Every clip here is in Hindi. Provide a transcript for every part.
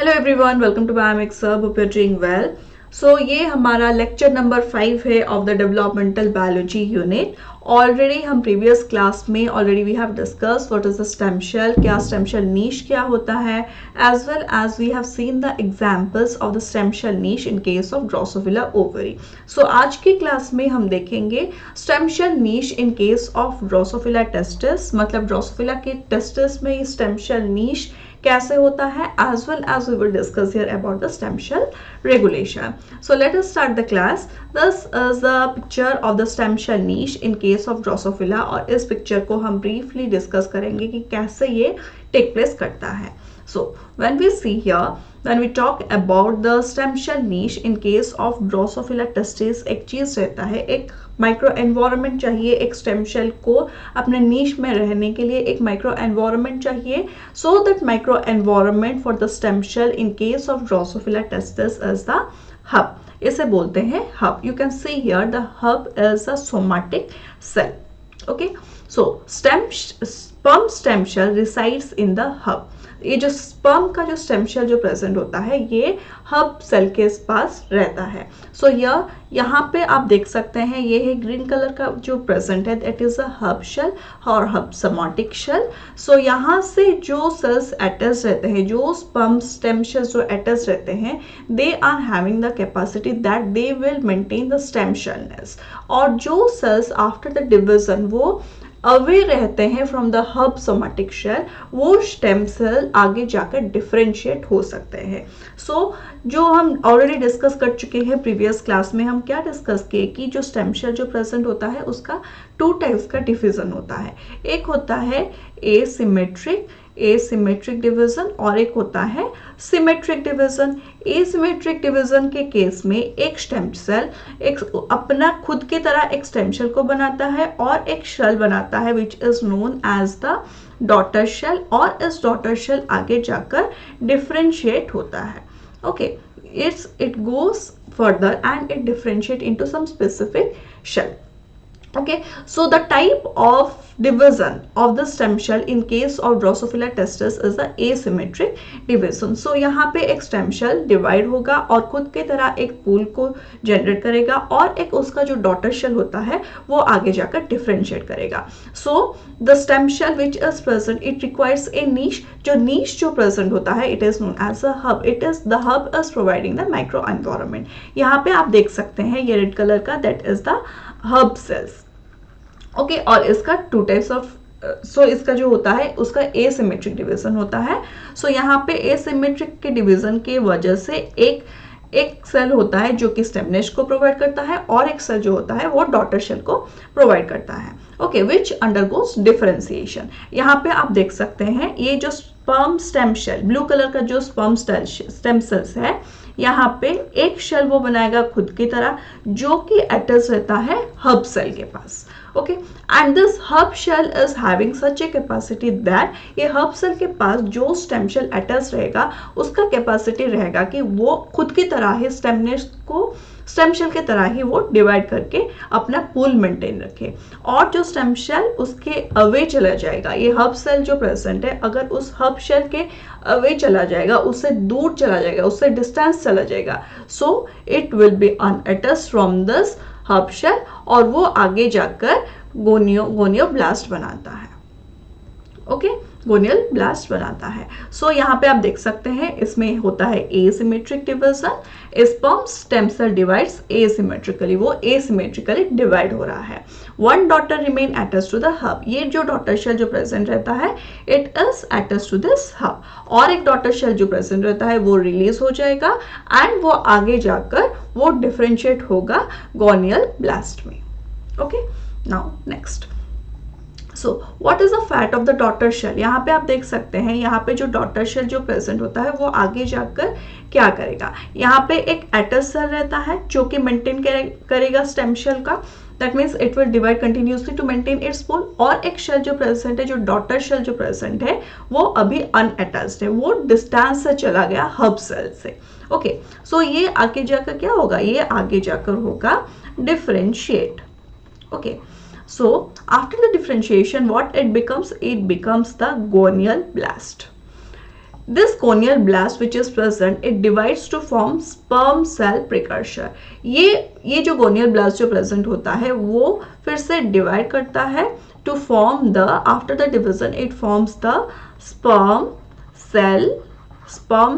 Hello everyone, welcome to Biomix hub. Hope you are doing well. So ये हमारा लेक्चर नंबर 5 है of the developmental biology unit. Already हम प्रीवियस क्लास में already we have discuss what is the stem cell, क्या स्टेम सेल नीश क्या होता है, as well as we have seen the examples of the stem cell niche in case of Drosophila ovary. So आज की क्लास में हम देखेंगे stem cell niche in case of Drosophila testis, मतलब ड्रोसोफिला के टेस्टिस में स्टेम सेल नीश कैसे होता है, as well as we will discuss here about the stem cell regulation. So let us start the class. This is the picture of the stem cell niche in case of Drosophila और इस पिक्चर को हम briefly discuss करेंगे कि कैसे ये take place करता है. So when we see here, when we talk about the stem cell niche in case of Drosophila testis, एक चीज रहता है, एक माइक्रो एनवायरनमेंट चाहिए एक स्टेम सेल को अपने नीश में रहने के लिए, एक माइक्रो एनवायरनमेंट चाहिए. So that micro environment for the stem cell in case of Drosophila testis is the hub. इसे बोलते हैं hub. You can see here the hub is a somatic cell. Okay, so sperm stem cell resides in the hub. ये जो स्पर्म का जो स्टेम सेल जो प्रेजेंट होता है ये हब सेल के पास रहता है. सो यहाँ पे आप देख सकते हैं ये है ग्रीन कलर का जो प्रेजेंट है, that is a hub cell और हब सोमैटिक सेल. सो यहाँ से जो सेल्स अटैच रहते हैं, जो स्पर्म स्टेम सेल्स जो अटैच रहते हैं, they are having the capacity that they will maintain the stem cellness. और जो सेल्स आफ्टर द डिवीजन वो अवे रहते हैं from the hub somatic cell, वो स्टेम सेल आगे जाकर डिफरेंशिएट हो सकते हैं. सो जो हम ऑलरेडी डिस्कस कर चुके हैं प्रीवियस क्लास में, हम क्या डिस्कस किए कि जो स्टेम सेल जो प्रेजेंट होता है उसका 2 टाइप्स का डिवीजन होता है. एक होता है एसिमेट्रिक डिवीजन और एक होता है सिमेट्रिक डिवीजन. एसिमेट्रिक डिवीजन के केस में एक स्टेम सेल एक अपना खुद की तरह एक स्टेम सेल को बनाता है और एक सेल बनाता है which is known as the daughter cell, और इस डॉटर सेल आगे जाकर डिफरेंशिएट होता है. Okay, it goes further and it differentiate into some specific cell. Okay, so the type of division of the stem cell in case of Drosophila testis is the asymmetric division. So यहाँ पे एक stem cell divide होगा और खुद के तरह एक pool को generate करेगा और एक उसका जो daughter cell होता है वो आगे जाकर differentiate करेगा. So the stem cell which is present, it requires a niche. जो niche जो present होता है, it is known as a hub. It is the hub is providing the micro environment. यहाँ पे आप देख सकते हैं ये red color का, that is the hub cells. Okay, और इसका 2 टाइप्स ऑफ इसका जो होता है उसका एसिमेट्रिक डिवीजन होता है. सो यहाँ पे एसिमेट्रिक के डिवीजन के वजह से एक सेल होता है जो कि स्टेम नेश को प्रोवाइड करता है और एक सेल जो होता है वो डॉटर सेल को प्रोवाइड करता है. Okay, which undergoes differentiation. यहाँ पे आप देख सकते हैं ये जो sperm stem cell, blue colour का जो स्पर्म स्टेम सेल्स है, यहाँ पे एक सेल वो बनाएगा खुद की तरह जो कि अटैच रहता है हब सेल के पास. Okay, and this hub cell is having such a capacity that ये हब सेल के पास जो स्टेम सेल अटैच रहेगा उसका कैपेसिटी रहेगा कि वो खुद की तरह ही स्टेम नेश को स्टेम सेल के तरह ही वो डिवाइड करके अपना पूल मेंटेन रखे. और जो स्टेम सेल उसके अवे चला जाएगा, ये हब सेल जो प्रेजेंट है अगर उस हब सेल के अवे चला जाएगा, उससे दूर चला जाएगा, उससे डिस्टेंस चला जाएगा, so it will be unattached from this hub cell और वो आगे जाकर गोनियोब्लास्ट बनाता है. ओके, गोनियल ब्लास्ट बनाता है. सो यहाँ पे आप देख सकते हैं इसमें होता है asymmetric division. Sperm stem cell divides asymmetrically, वो एसिमेट्रिकली डिवाइड हो रहा है. One daughter remain attached to the hub. ये जो डॉटर सेल जो प्रेजेंट रहता है it is attached to this hub, और एक डॉटर सेल जो प्रेजेंट रहता है वो रिलीज हो जाएगा एंड वो आगे जाकर वो डिफरेंशिएट होगा गोनियल ब्लास्ट में. Okay, now next. So what is the fate of the daughter cell. यहाँ पे आप देख सकते हैं यहाँ पे जो डॉटर सेल जो प्रेजेंट होता है वो आगे जाकर क्या करेगा. यहाँ पे एक अटैच सेल रहता है जो कि मेंटेन करेगा स्टेम सेल का, that means it will divide continuously to maintain its pool. और एक सेल जो प्रेजेंट है, जो डॉटर सेल जो प्रेजेंट है वो अभी अनअटैच्ड है, वो डिस्टेंस से चला गया हब सेल से. ओके, सो ये आगे जाकर क्या होगा, ये आगे जाकर होगा differentiate. Okay, so after the differentiation what it becomes the gonial blast. This gonial blast which is present, it divides to form sperm cell precursor. ये जो gonial blast जो present होता है वो फिर से divide करता है to form the, after the division it forms the sperm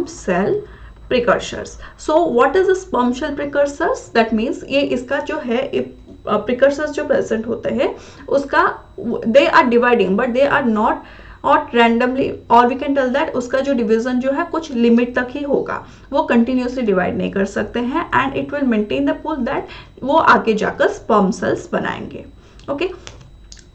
cell precursors. So what is the sperm cell precursors? That means ये इसका जो है precursors जो present होते हैं उसका they are dividing but they are not और randomly, or we can tell that उसका जो division जो है कुछ limit तक ही होगा, वो continuously divide नहीं कर सकते हैं and it will maintain the pool that वो आगे जाकर sperm cells बनाएंगे. Okay,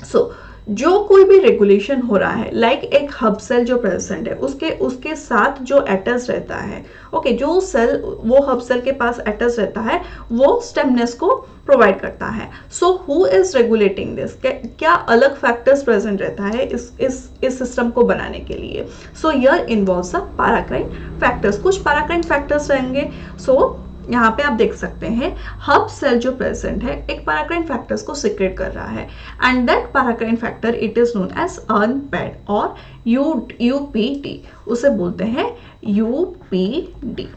so जो कोई भी रेगुलेशन हो रहा है लाइक एक हब सेल जो प्रेजेंट है उसके साथ जो अटैच रहता है, ओके, जो सेल वो हब सेल के पास अटैच रहता है वो स्टेमनेस को प्रोवाइड करता है. So who is regulating this? क्या अलग फैक्टर्स प्रेजेंट रहता है इस सिस्टम को बनाने के लिए? So here involves the paracrine factors. कुछ पैराक्राइन फैक्टर्स रहेंगे. सो यहाँ पे आप देख सकते हैं हब सेल जो प्रेजेंट है एक पैराक्राइन फैक्टर्स को सीक्रेट कर रहा है and that paracrine factor it is known as unpaired और यूपीडी. उसे बोलते हैं यूपीडी.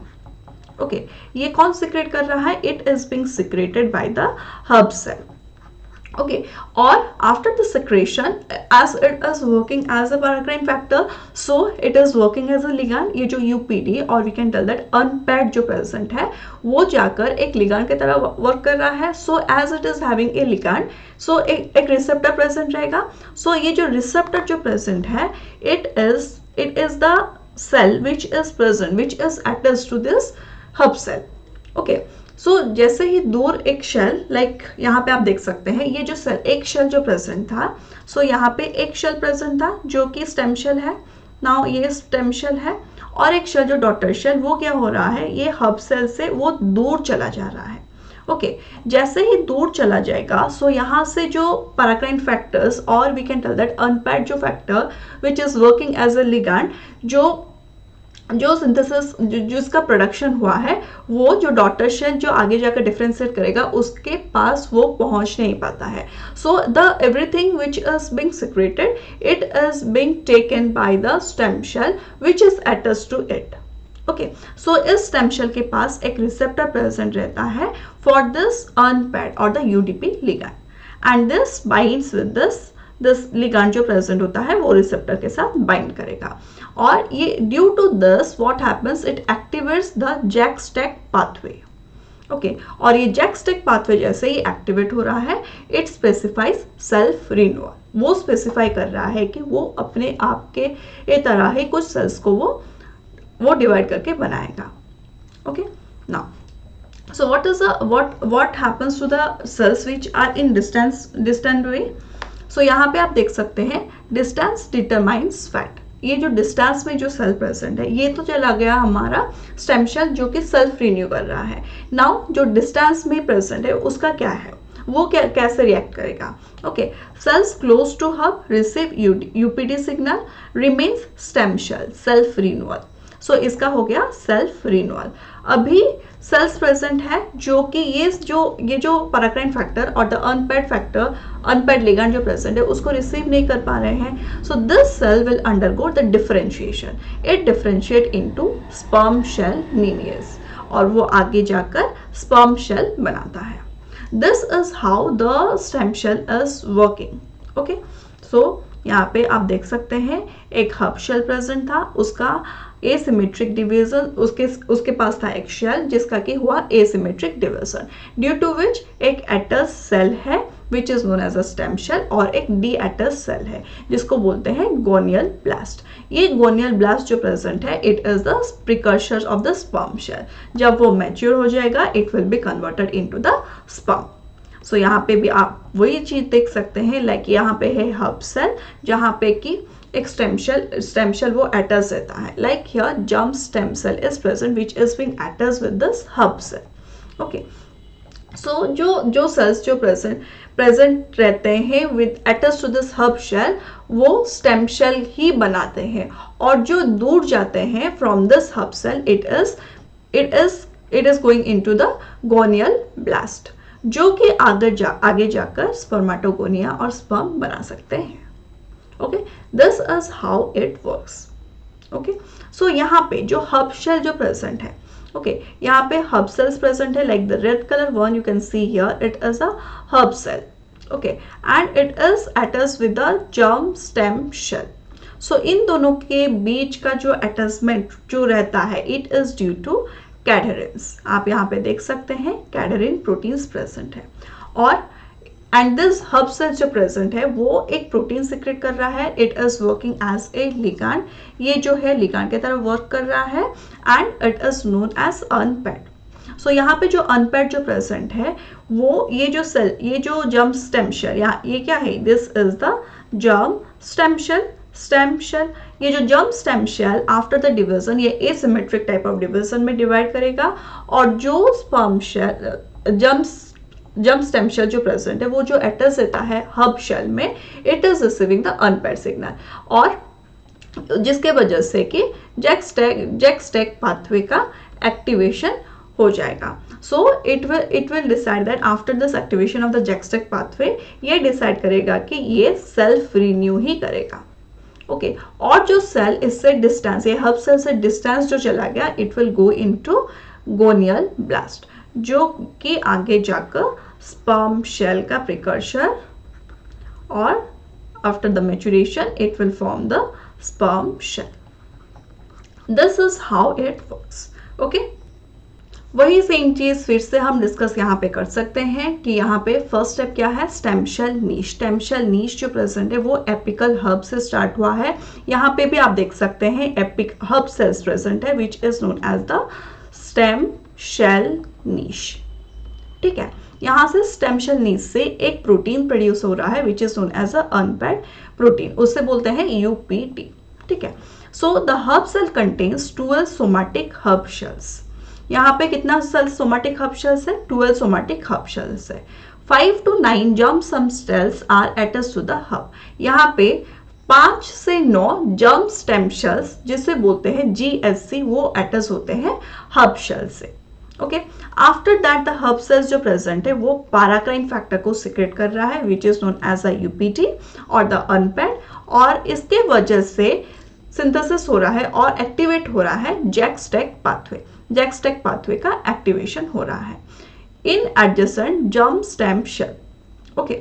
ओके, ये कौन सीक्रेट कर रहा है? It is being secreted by the hub cell. Okay, or after the secretion, as it is working as a paracrine factor, so it is working as a ligand. ये जो UPD और we can tell that unpaired जो present है वो जाकर एक ligand की तरह work कर रहा है. So as it is having a ligand, so एक receptor present रहेगा. So ये जो receptor जो present है, it is the cell which is present, which is attached to this hub cell. Okay. सो जैसे ही दूर एक शेल लाइक यहाँ पे आप देख सकते हैं ये जो सेल एक शेल जो प्रेजेंट था. सो यहाँ पे एक शेल प्रेजेंट था जो कि स्टेम शेल है. नाउ ये स्टेम शेल है और एक शेल जो डॉटर शेल वो क्या हो रहा है, ये हब सेल से वो दूर चला जा रहा है. ओके, जैसे ही दूर चला जाएगा सो यहाँ से जो पैराक्राइन फैक्टर्स और we can tell that unpaired जो factor which is working as a ligand जो सिंथेसिस जिसका प्रोडक्शन हुआ है वो जो डॉटर शेल जो आगे जाकर डिफरेंशिएट करेगा उसके पास वो पहुंच नहीं पाता है. So the everything which is being secreted it is being taken by the stem cell which is attached to it. Okay, so इस स्टेम शेल के पास एक रिसेप्टर प्रेजेंट रहता है फॉर दिस अनपैड और the UDP ligand and this binds with this ligand जो प्रेजेंट होता है वो रिसेप्टर के साथ बाइंड करेगा और ये due to this what happens it activates the JAK STAT pathway. Okay, और ये जैक-स्टैक पाथवे जैसे ही एक्टिवेट हो रहा है इट स्पेसिफाइज सेल्फ रिन्यूअल. वो स्पेसिफाई कर रहा है कि वो अपने आप के तरह ही कुछ सेल्स को वो डिवाइड करके बनाएगा. Okay, now so what happens to the cells which are in distant way. So यहाँ पे आप देख सकते हैं डिस्टेंस डिटरमाइंस फैट. ये जो डिस्टेंस में जो सेल प्रेजेंट है ये तो चला गया हमारा स्टेम सेल जो कि सेल्फ रिन्यू कर रहा है. नाउ जो डिस्टेंस में प्रेजेंट है उसका क्या है, वो कैसे रिएक्ट करेगा. Okay, cells close to hub receive UPD signal remains stem cell self renewal. So इसका हो गया सेल्फ रिन्यूअल. अभी सेल्स प्रेजेंट है जो कि ये जो पैराक्राइन फैक्टर और द अनपैड लिगैंड जो प्रेजेंट है उसको रिसीव नहीं कर पा रहे हैं. So this cell will undergo the differentiation. It differentiate into sperm cell नीनियस और वो आगे जाकर स्पर्म शेल बनाता है. This is how the stem cell is working. Okay, so यहाँ पे आप देख सकते हैं एक हब शेल प्रेजेंट था, उसका एसिमेट्रिक डिवीजन उसके पास था एक शेल जिसका कि हुआ asymmetric division due to which एक अटैच सेल है which is known as a stem cell और एक डी अटैच सेल है जिसको बोलते हैं गोनियल ब्लास्ट. ये गोनियल ब्लास्ट जो प्रेजेंट है it is the precursor of the sperm cell. जब वो मैच्योर हो जाएगा it will be converted into the sperm. So यहाँ पे भी आप वही चीज देख सकते हैं लाइक यहाँ पे है हब सेल जहाँ पे कि एक स्टेम सेल वो अटैच रहता है. Like here germ stem cell is present which is being attached with this hub cell. Okay, so जो सेल्स जो प्रेजेंट रहते हैं with attached to this hub cell वो स्टेम सेल ही बनाते हैं और जो दूर जाते हैं from this hub cell it is going into the gonial blast जो कि आगे जाकर स्पर्मेटोगोनिया और स्पर्म बना सकते हैं. Okay, this is how it works. Okay, so यहाँ पे जो हब शेल जो प्रेजेंट है, ओके, यहाँ पे हब सेल्स प्रेजेंट है, like the red colour one you can see here, it is a hub cell, okay, and it is attached with the germ stem cell. So इन दोनों के बीच का जो अटैचमेंट जो रहता है, it is due to cadherins. आप यहाँ पे देख सकते हैं कैडहेरेन प्रोटीन्स प्रेजेंट है, और एंड दिस हब सेल जो प्रेजेंट है वो एक प्रोटीन सिक्रेट कर रहा है, it is working as a ligand, ये जो है लिगैंड की तरह वर्क कर रहा है, and it is known as unpaid. So यहाँ पे जो अनपैड जो प्रेजेंट है वो ये जो सेल, ये जो जर्म स्टेम शेल, यहाँ ये क्या है, this is the germ stem cell, stem cell. ये जो germ stem cell after the division ये एसिमेट्रिक टाइप ऑफ डिवीजन में डिवाइड करेगा, और जो sperm cell germ stem cell जो प्रेजेंट है वो जो अटैच रहता है हब शेल में, it is receiving the unpaired signal, और जिसके वजह से कि जेक-स्टेक पाथवे का एक्टिवेशन हो जाएगा। So it will decide that after this activation of the JAK STAT pathway, ये डिसाइड करेगा कि ये सेल्फ रिन्यू ही करेगा, ओके, और जो सेल इससे डिस्टेंस, ये हब सेल से डिस्टेंस जो चला गया, it will go into gonial blast, जो कि आगे जाकर स्पर्म शेल का प्रिकर्सर, और after the maturation it will form the sperm cell. This is how it works, okay. वही सेम चीज फिर से हम डिस्कस यहाँ पे कर सकते हैं कि यहाँ पे फर्स्ट स्टेप क्या है, स्टेम शेल नीश। स्टेम शेल नीश जो प्रेजेंट है वो एपिकल हब से स्टार्ट हुआ है, यहाँ पे भी आप देख सकते हैं एपिक हब सेल्स प्रेजेंट है, which is known as the stem cell niche, ठीक है। यहाँ से स्टेम शेल नीश से एक प्रोटीन प्रोड्यूस हो रहा है, which is known as a unpaired protein, उससे बोलते हैं यूपीटी, ठीक है। So the hub cell contains 12 somatic hub cells. यहाँ पे कितना सेल सोमैटिक हब शेल्स है, 12 सोमैटिक हब शेल्स है। 5 to 9 germ stem cells are attached to the hub. यहाँ पे 5 से 9 जर्म स्टेम सेल्स, जिसे बोलते हैं GSC, वो अटैच होते हैं हब शेल से, okay. After that the hub cells जो प्रेजेंट है वो पैराक्राइन फैक्टर को सीक्रेट कर रहा है, which is known as a UPD और द अनपैड, और इसके वजह से सिंथेसिस हो रहा है और एक्टिवेट हो रहा है जेक-स्टेक पाथवे। जेक-स्टेक पाथवे का एक्टिवेशन हो रहा है in adjacent germ stem cell, okay.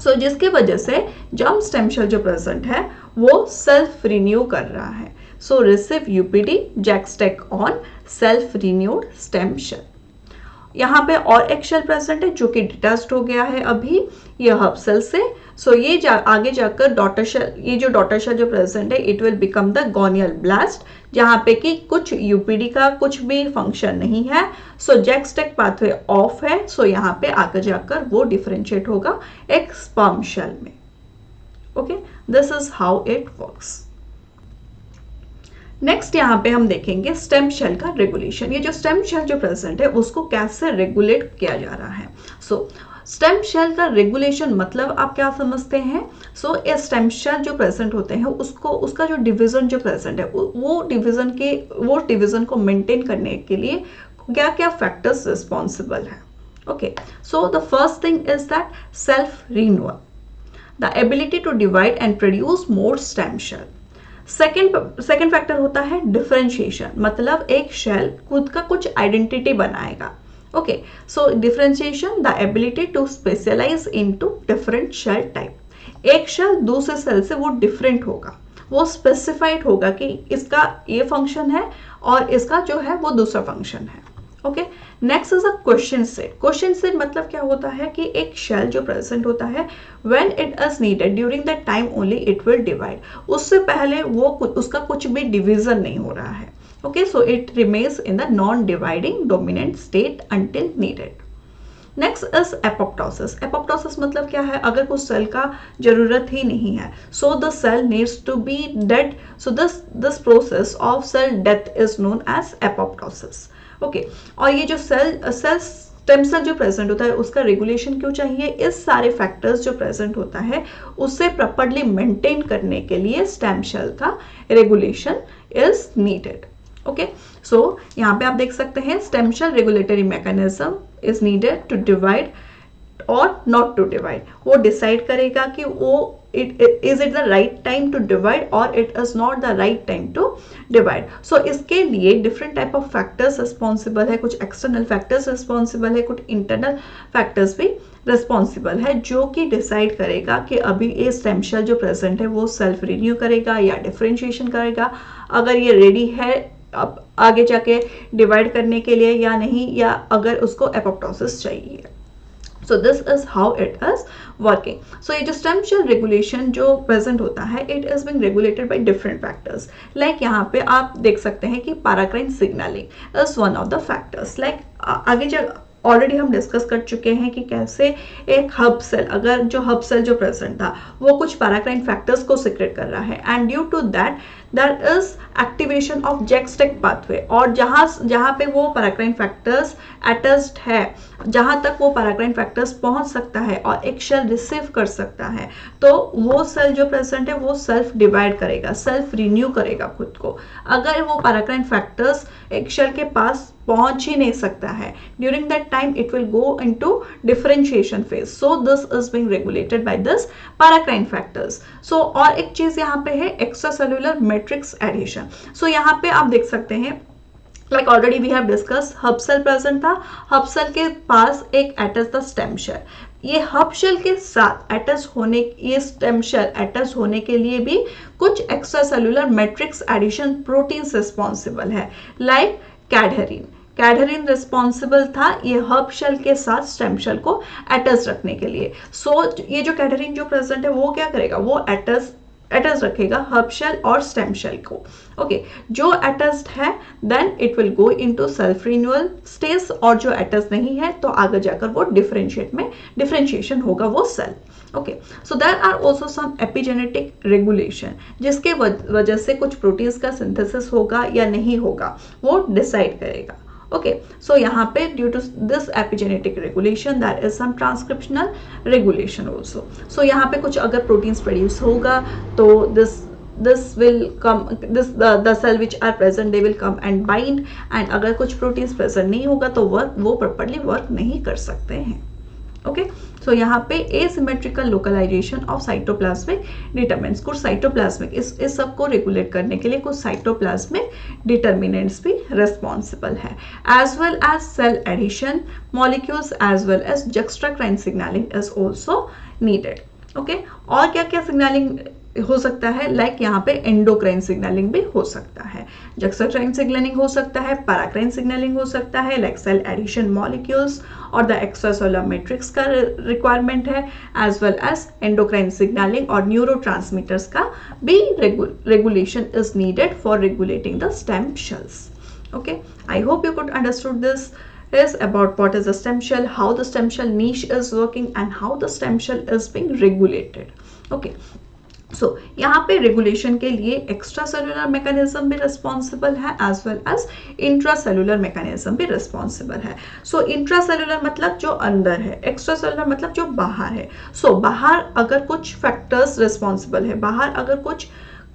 So जिसके वजह से जर्म स्टेम शेल जो प्रेजेंट है वो सेल्फ रिन्यू कर रहा है। So receive UPD JAK STAT on self renewed stem cell. यहाँ पे और एक शेल प्रेजेंट है जो कि डिटैच्ड हो गया है अभी ये हब सेल से। सो ये आगे जाकर डॉटर शेल, ये जो डॉटर शेल जो प्रेजेंट है, it will become the gonial blast, जहाँ पे कि कुछ यूपीडी का कुछ भी फंक्शन नहीं है। सो जेक-स्टेक पाथवे ऑफ है, सो यहाँ पे आगे जाकर वो डिफरेंशिएट होगा एक स्पर्म शेल में, okay. This is how it works. Next यहाँ पे हम देखेंगे स्टेम शेल का रेगुलेशन। ये जो स्टेम शेल जो प्रेजेंट है उसको कैसे रेगुलेट किया जा रहा है। सो स्टेम शेल का रेगुलेशन मतलब आप क्या समझते हैं। सो ये स्टेम शेल जो प्रेजेंट होते हैं उसको, उसका जो डिवीजन जो प्रेजेंट है वो डिवीजन को मेंटेन करने के लिए क्या क्या फैक्टर्स रिस्पॉन्सिबल है, okay. So the first thing is that self renewal, the ability to divide and produce more stem cell. Second factor होता है डिफरेंशिएशन, मतलब एक शेल खुद का कुछ आइडेंटिटी बनाएगा, okay. So differentiation, the ability to specialize into different cell type. एक शेल दूसरे सेल से वो डिफरेंट होगा, वो स्पेसिफाइड होगा कि इसका ये फंक्शन है और इसका जो है वो दूसरा फंक्शन है, okay. Next is a question set. Question set मतलब क्या होता है कि एक शेल जो प्रेजेंट होता है, when it is needed during that time only it will divide. उससे पहले वो उसका कुछ भी डिवीजन नहीं हो रहा है, okay. So it remains in the non dividing dominant state until needed. Next is apoptosis. Apoptosis मतलब क्या है, अगर कुछ सेल का जरूरत ही नहीं है, so the cell needs to be dead, so this process of cell death is known as apoptosis, okay. और ये जो स्टेम सेल जो प्रेजेंट होता है उसका रेगुलेशन क्यों चाहिए, इस सारे फैक्टर्स जो प्रेजेंट होता है उससे प्रॉपर्ली मेंटेन करने के लिए स्टेम सेल का regulation is needed, okay. So यहाँ पे आप देख सकते हैं stem cell regulatory mechanism is needed to divide or not to divide, वो डिसाइड करेगा कि वो is it the right time to divide or it is not the right time to divide. So इसके लिए different type of factors responsible है, कुछ एक्सटर्नल फैक्टर्स रिस्पॉन्सिबल है, कुछ इंटरनल फैक्टर्स भी रिस्पॉन्सिबल है, जो कि डिसाइड करेगा कि अभी ये स्टेम सेल जो प्रेजेंट है वो सेल्फ रिन्यू करेगा या डिफरेंशिएशन करेगा, अगर ये रेडी है अब आगे जाके डिवाइड करने के लिए या नहीं, या अगर उसको एपोप्टोसिस चाहिए। So this is how it is working. So ये जो stem cell regulation जो present होता है, it is being regulated by different factors. Like यहाँ पे आप देख सकते हैं कि paracrine signaling is one of the factors. Like आगे जब ऑलरेडी हम डिस्कस कर चुके हैं कि कैसे एक हब सेल, अगर जो हब सेल जो प्रेजेंट था वो कुछ पैराक्राइन फैक्टर्स को सीक्रेट कर रहा है, and due to that there is activation of JAK STAT pathway, और जहां पे वो पैराक्राइन फैक्टर्स अटैच्ड है, जहां तक वो पैराक्राइन फैक्टर्स पहुंच सकता है और एक सेल रिसीव कर सकता है, तो वो सेल जो प्रेजेंट है वो सेल्फ डिवाइड करेगा, सेल्फ रिन्यू करेगा खुद को। अगर वो पैराक्राइन फैक्टर्स एक सेल के पास पहुंच ही नहीं सकता है, during that time it will go into differentiation phase. So this is being regulated by this paracrine factors. So और एक चीज यहाँ पे है extra cellular matrix adhesion. So यहाँ पे आप देख सकते हैं like already we have discussed, hub cell present था, हब सेल के पास एक अटैच था स्टेम सेल, ये हब सेल के साथ अटैच होने, ये स्टेम सेल अटैच होने के लिए भी कुछ extra cellular matrix adhesion proteins responsible है, लाइक कैडहेरिन। कैडहेरिन रिस्पॉन्सिबल था ये हब सेल के साथ स्टेम सेल को अटैच रखने के लिए। सो ये जो कैडहेरिन जो प्रेजेंट है वो क्या करेगा, वो अटैच रखेगा हब सेल और स्टेम सेल को। ओके, जो अटैच्ड है then it will go into self renewal stage, और जो अटैच नहीं है तो आगे जाकर वो डिफरेंशिएशन होगा वो cell. Okay, so there are also some epigenetic regulation, जिसके वजह से कुछ प्रोटीन्स का सिंथेसिस होगा या नहीं होगा वो डिसाइड करेगा। ओके, सो यहाँ पे due to this epigenetic regulation there is some transcriptional regulation also. So यहाँ पे कुछ अगर प्रोटीन्स प्रोड्यूस होगा तो this will come, the cell which are present they will come and bind, and अगर कुछ प्रोटीन्स प्रेजेंट नहीं होगा तो वो प्रॉपर्ली वर्क नहीं कर सकते हैं। ओके, सो यहाँ पे asymmetrical localization of cytoplasmic determinants, कुछ साइटोप्लाज्मिक इस सब को रेगुलेट करने के लिए कुछ साइटोप्लाज्मिक डिटरमिनेंट्स भी रेस्पॉन्सिबल है, as well as cell adhesion molecules as well as juxtacrine signaling is also needed. Okay, और क्या क्या सिग्नलिंग हो सकता है, लाइक यहाँ पे एंडोक्राइन सिग्नलिंग भी हो सकता है, जक्स्ट्राक्राइन सिग्नलिंग हो सकता है, पैराक्राइन सिग्नलिंग हो सकता है, लाइक सेल एडिशन मॉलिक्यूल्स और द एक्स्ट्रासेलुलर मैट्रिक्स का रिक्वायरमेंट है, as well as endocrine signaling और न्यूरोट्रांसमीटर्स का भी regulation is needed for regulating the stem cells. Okay, I hope you could understood this is about what is the stem cell, how the stem cell niche is working, and how the stem cell is being regulated. Okay, so यहाँ पे रेगुलेशन के लिए एक्स्ट्रा सेलुलर मैकेनिज्म भी रिस्पॉन्सिबल है, as well as intra cellular mechanism भी रिस्पॉन्सिबल है। सो इंट्रा सेलुलर मतलब जो अंदर है, एक्स्ट्रा सेलुलर मतलब जो बाहर है। सो बाहर अगर कुछ फैक्टर्स रिस्पॉन्सिबल है, बाहर अगर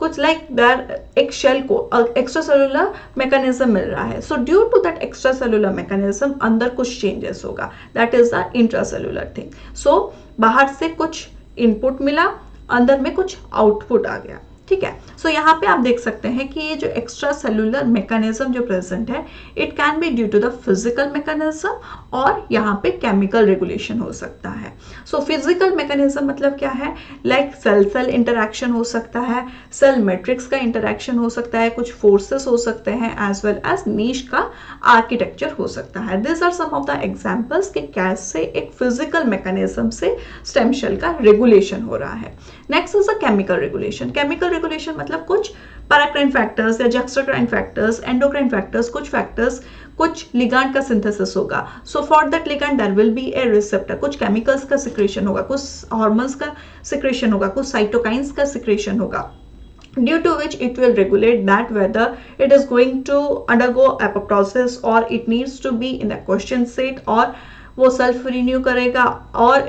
कुछ लाइक दैट एक शेल को एक्स्ट्रा सेलुलर मैकेनिज्म मिल रहा है, so due to that extra cellular mechanism अंदर कुछ चेंजेस होगा, that is the intra cellular thing. So बाहर से कुछ इनपुट मिला, अंदर में कुछ आउटपुट आ गया, ठीक है। सो यहाँ पे आप देख सकते हैं कि ये जो एक्स्ट्रा सेलुलर मैकेनिज्म जो प्रेजेंट है, it can be due to the physical mechanism और यहाँ पे केमिकल रेगुलेशन हो सकता है। सो फिजिकल मैकेनिज्म मतलब क्या है, लाइक सेल सेल इंटरैक्शन हो सकता है, सेल मैट्रिक्स का इंटरैक्शन हो सकता है, कुछ फोर्सेस हो सकते हैं, एज वेल एज नीश का आर्किटेक्चर हो सकता है। This are some of the examples कि कैसे एक फिजिकल मैकेनिज्म से स्टेम सेल का रेगुलेशन हो रहा है। Next is the chemical regulation. Chemical regulation मतलब कुछ पैराक्राइन फैक्टर्स या जक्स्ट्राक्राइन फैक्टर्स, एंडोक्राइन फैक्टर्स, कुछ लिगैंड का सिंथेसिस होगा। So for that ligand there will be a receptor, कुछ केमिकल्स का सिक्रेशन होगा, कुछ हार्मोन्स का सिक्रेशन होगा, कुछ साइटोकाइंस का सिक्रेशन होगा, due to which it will regulate that whether it is going to undergo apoptosis or it needs to be in the question state, और वो सेल्फ रिन्यू करेगा और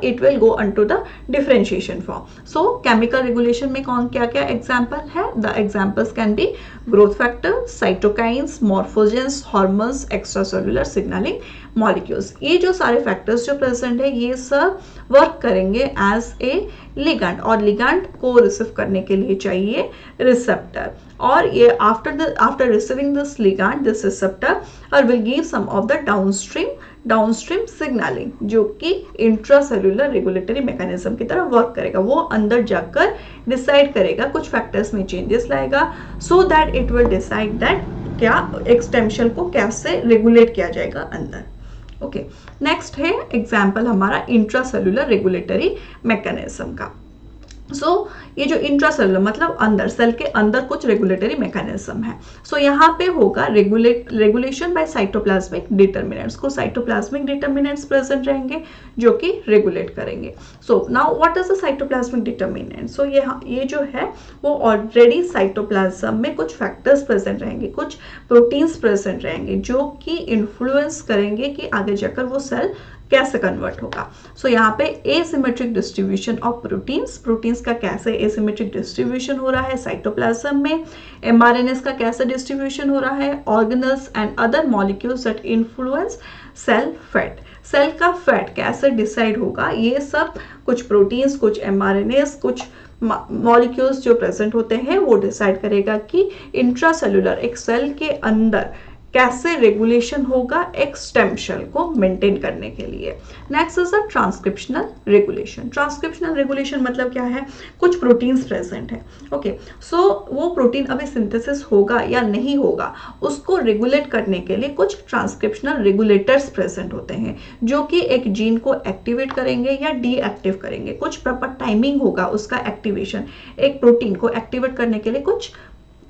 it will go into the differentiation form. So chemical regulation में कौन क्या क्या एग्जाम्पल है? The examples can be growth factor, cytokines, morphogens, hormones, extracellular signalling molecules. ये जो सारे फैक्टर्स जो प्रेजेंट है ये सब वर्क करेंगे एज ए लिगैंड, और लिगैंड को रिसीव करने के लिए चाहिए रिसेप्टर, और ये after receiving this ligand this receptor will give some of the downstream signaling, जो कि इंट्रासेल्युलर रेगुलेटरी मैकेनिज्म की तरह वर्क करेगा। वो अंदर जाकर डिसाइड करेगा, कुछ फैक्टर्स में चेंजेस लाएगा, so that it will decide that क्या एक्सटेंशन को कैसे रेगुलेट किया जाएगा अंदर। ओके, नेक्स्ट है एग्जाम्पल हमारा इंट्रासेल्युलर रेगुलेटरी मैकेनिज्म का। सो ये जो इंट्रासेलुलर मतलब अंदर, सेल के अंदर कुछ रेगुलेटरी मैकेनिज्म है। सो यहाँ पे होगा रेगुलेशन बाय साइटोप्लाज्मिक डिटर्मिनेंट्स, को साइटोप्लाज्मिक डिटर्मिनेंट्स प्रेजेंट रहेंगे जो कि रेगुलेट करेंगे। So now what is the cytoplasmic determinant? So ये जो है वो ऑलरेडी साइटोप्लाज्म में कुछ फैक्टर्स प्रेजेंट रहेंगे, कुछ प्रोटीन्स प्रेजेंट रहेंगे जो कि इन्फ्लुएंस करेंगे कि आगे जाकर वो सेल कैसे कन्वर्ट होगा। सो यहाँ पे एसिमेट्रिक डिस्ट्रीब्यूशन ऑफ प्रोटीन्स का कैसे एसिमेट्रिक डिस्ट्रीब्यूशन हो रहा है साइटोप्लाज्म में, एमआरएनएस का कैसे डिस्ट्रीब्यूशन हो रहा है, organelles and other molecules that influence cell fate, cell का फैट कैसे डिसाइड होगा, ये सब कुछ प्रोटीन्स, कुछ एमआरएनएस, कुछ मॉलिक्यूल्स जो प्रेजेंट होते हैं वो डिसाइड करेगा कि इंट्रासेलुलर एक सेल के अंदर कैसे रेगुलेशन होगा एक स्टेम सेल को मेंटेन करने के लिए। Next is the transcriptional regulation. Transcriptional regulation मतलब क्या है? कुछ प्रोटीन्स प्रेजेंट है, ओके, सो वो प्रोटीन अभी सिंथेसिस होगा या नहीं होगा उसको रेगुलेट करने के लिए कुछ ट्रांसक्रिप्शनल रेगुलेटर्स प्रेजेंट होते हैं जो कि एक जीन को एक्टिवेट करेंगे या डीएक्टिव करेंगे। कुछ प्रॉपर टाइमिंग होगा उसका एक्टिवेशन, एक प्रोटीन को एक्टिवेट करने के लिए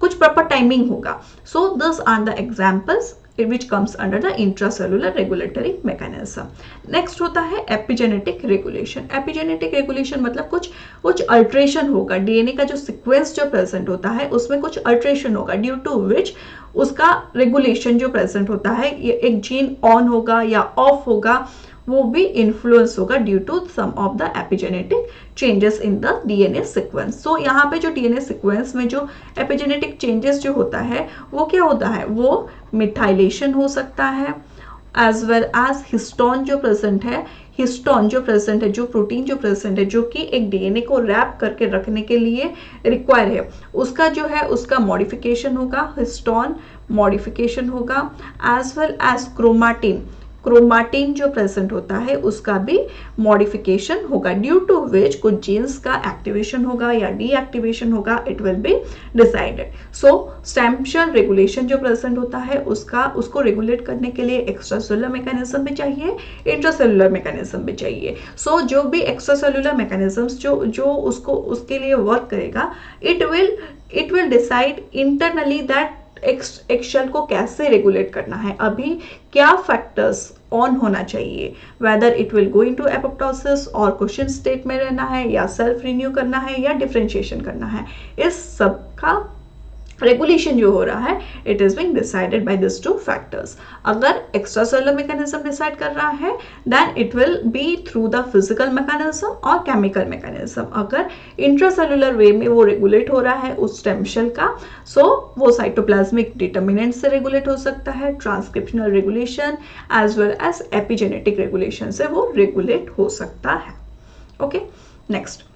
कुछ प्रॉपर टाइमिंग होगा। So this are the examples which comes under the intracellular regulatory mechanism. Next होता है एपिजेनेटिक रेगुलेशन। एपिजेनेटिक रेगुलेशन मतलब कुछ अल्ट्रेशन होगा, डीएनए का जो सीक्वेंस जो प्रेजेंट होता है उसमें कुछ अल्ट्रेशन होगा ड्यू टू विच उसका रेगुलेशन जो प्रेजेंट होता है, ये एक जीन ऑन होगा या ऑफ होगा, वो भी इन्फ्लुएंस होगा due to some of the epigenetic changes in the DNA sequence. So यहाँ पे जो डीएनए सीक्वेंस में जो एपिजेनेटिक चेंजेस जो होता है वो क्या होता है? वो मिथाइलेशन हो सकता है, एज वेल एज हिस्टोन जो प्रेजेंट है, जो प्रोटीन जो प्रेजेंट है जो कि एक डीएनए को रैप करके रखने के लिए रिक्वायर है, उसका जो है उसका मॉडिफिकेशन होगा, हिस्टोन मॉडिफिकेशन होगा, एज वेल एज क्रोमाटिन जो प्रेजेंट होता है उसका भी मॉडिफिकेशन होगा ड्यू टू विच कुछ जीन्स का एक्टिवेशन होगा या डीएक्टिवेशन होगा, it will be decided. So stem cell regulation जो प्रेजेंट होता है उसको रेगुलेट करने के लिए एक्स्ट्रासेलुलर मैकेनिज्म भी चाहिए, इंट्रासेलुलर मैकेनिज्म भी चाहिए। सो जो भी एक्स्ट्रासेलुलर मैकेनिज्म्स जो उसके लिए वर्क करेगा, it will decide internally that एक सेल को कैसे रेगुलेट करना है, अभी क्या फैक्टर्स ऑन होना चाहिए, whether it will go into apoptosis और क्वेश्चन स्टेट में रहना है या सेल्फ रिन्यू करना है या डिफरेंशिएशन करना है, इस सब का रेगुलेशन जो हो रहा है it is being decided by this two factors. अगर एक्स्ट्रासेलुलर मैकेनिज्म डिसाइड कर रहा है then it will be through the physical mechanism और केमिकल मैकेनिज्म। अगर इंट्रासेलुलर वे में वो रेगुलेट हो रहा है उस स्टेम सेल का, सो वो साइटोप्लाज्मिक डिटर्मिनेंट से रेगुलेट हो सकता है, transcriptional regulation as well as epigenetic regulation से वो रेगुलेट हो सकता है। ओके, नेक्स्ट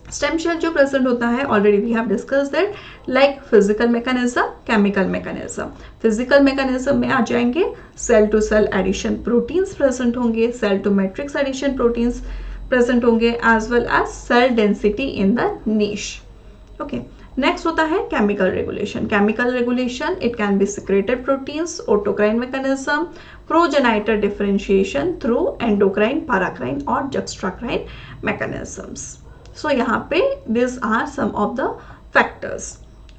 स्टेम सेल जो प्रेजेंट होता है already we have discussed that, like physical mechanism, chemical mechanism. Physical mechanism में आ जाएंगे cell to cell adhesion proteins present होंगे, cell to matrix adhesion proteins present होंगे, as well as cell density in the niche. Okay, next होता है chemical regulation. Chemical regulation it can be secreted proteins, autocrine mechanism, progenitor differentiation through endocrine, paracrine और जक्स्ट्राक्राइन मैकेनिज्म्स। सो यहाँ पे this are some of the factors.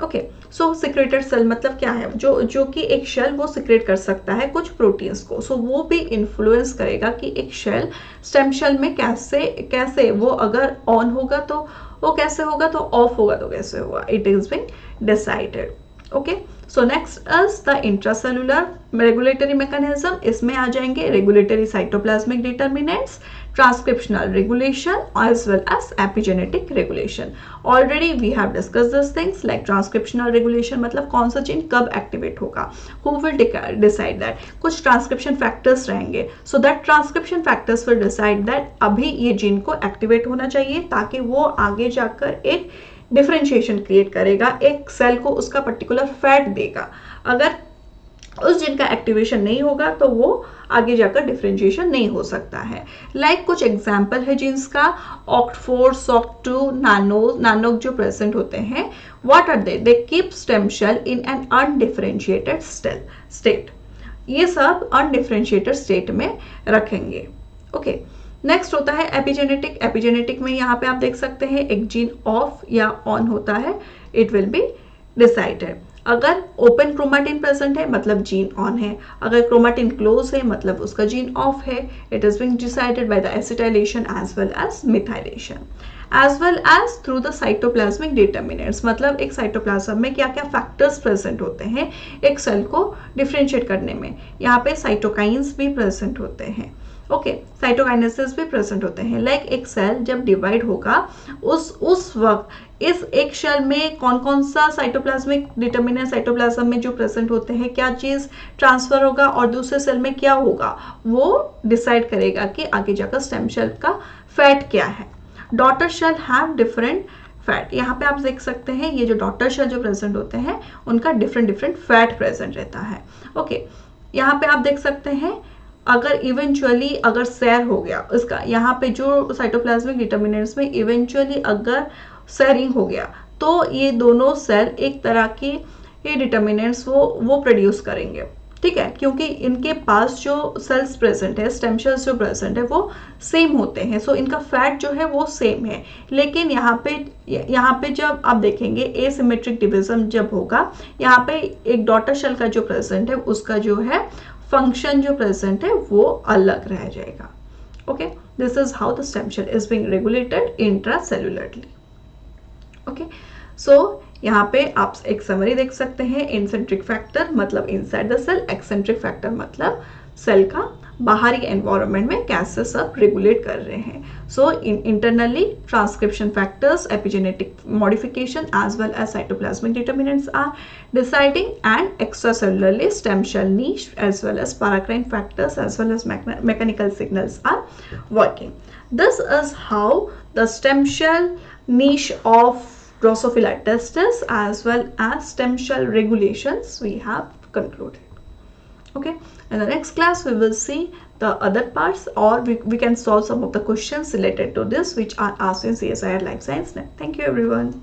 Okay, so secreted cell मतलब क्या है? जो कि एक शेल वो सिक्रेट कर सकता है कुछ प्रोटीन्स को, सो वो भी इन्फ्लुएंस करेगा कि एक शेल स्टेम सेल में कैसे वो अगर ऑन होगा तो वो कैसे होगा, तो ऑफ होगा तो कैसे होगा, it is being decided. Okay, so next is the intracellular regulatory mechanism. इसमें आ जाएंगे regulatory cytoplasmic determinants, transcriptional regulation as well as epigenetic regulation. Already we have discussed these things like transcriptional regulation मतलब कौन सा जीन कब एक्टिवेट होगा, who will decide that. कुछ ट्रांसक्रिप्शन फैक्टर्स रहेंगे, so that transcription factors will decide that अभी ये जीन को एक्टिवेट होना चाहिए ताकि वो आगे जाकर एक डिफरेंशिएशन क्रिएट करेगा, एक सेल को उसका पर्टिकुलर फैट देगा. अगर उस जीन का एक्टिवेशन नहीं होगा तो वो आगे जाकर डिफरेंशिएशन नहीं हो सकता है. लाइक कुछ एग्जाम्पल है जीन्स का, OCT4, SOC2, नानोक जो प्रेजेंट होते हैं. What are they keep stem cell in an undifferentiated state. ये सब अनडिफरेंशिएटेड स्टेट में रखेंगे. ओके, नेक्स्ट होता है एपिजेनेटिक. एपिजेनेटिक में यहाँ पे आप देख सकते हैं एक जीन ऑफ या ऑन होता है, इट विल बी डिसाइडेड. अगर ओपन क्रोमाटिन प्रेजेंट है मतलब जीन ऑन है, अगर क्रोमाटिन क्लोज है मतलब उसका जीन ऑफ है. It is being decided by the acetylation as well as methylation as well as through the cytoplasmic determinants. मतलब एक साइटोप्लाज्म में क्या क्या फैक्टर्स प्रेजेंट होते हैं एक सेल को डिफरेंशिएट करने में. यहाँ पे साइटोकाइंस भी प्रेजेंट होते हैं. ओके, साइटोकाइनेसिस भी प्रेजेंट होते हैं. लाइक एक सेल जब डिवाइड होगा उस वक्त इस एक सेल में कौन कौन सा साइटोप्लाज्मिक डिटर्मिनेंट साइटोप्लाज्म में जो प्रेजेंट होते हैं, क्या चीज ट्रांसफर होगा और दूसरे सेल में क्या होगा, वो डिसाइड करेगा कि आगे जाकर स्टेम सेल का फैट क्या है. Daughter cell have different fate. यहाँ पे आप देख सकते हैं ये जो डॉटर सेल जो प्रेजेंट होते हैं उनका डिफरेंट फैट प्रेजेंट रहता है. ओके, यहाँ पे आप देख सकते हैं अगर इवेंचुअली अगर सैर हो गया इसका, यहाँ पे जो साइटोप्लाज्मिक डिटर्मिनेंट्स में इवेंचुअली अगर सैरिंग हो गया तो ये दोनों सेल एक तरह की ये डिटर्मिनेंट्स वो प्रोड्यूस करेंगे. ठीक है, क्योंकि इनके पास जो सेल्स प्रेजेंट है, स्टेम सेल्स जो प्रेजेंट है वो सेम होते हैं. सो इनका फैट जो है वो सेम है. लेकिन यहाँ पे जब आप देखेंगे एसिमेट्रिक डिविजन जब होगा, यहाँ पे एक डॉटर सेल का जो प्रेजेंट है उसका जो है फंक्शन जो प्रेजेंट है वो अलग रह जाएगा. Okay, this is how the stem cell is being regulated intracellularly. Okay, so यहाँ पे आप एक समरी देख सकते हैं. इंसेंट्रिक फैक्टर मतलब inside the cell, extrinsic factor मतलब सेल का बाहरी एनवायरनमेंट में कैसे सब रेगुलेट कर रहे हैं. So internally transcription factors, epigenetic modification as well as cytoplasmic determinants are deciding, and extracellularly stem cell niche as well as paracrine factors as well as mechanical signals are working. This is how the stem cell niche of Drosophila testis as well as stem cell regulations we have concluded. Okay, in the next class we will see the other parts, or we can solve some of the questions related to this which are asked in CSIR Life Science Net. Thank you everyone.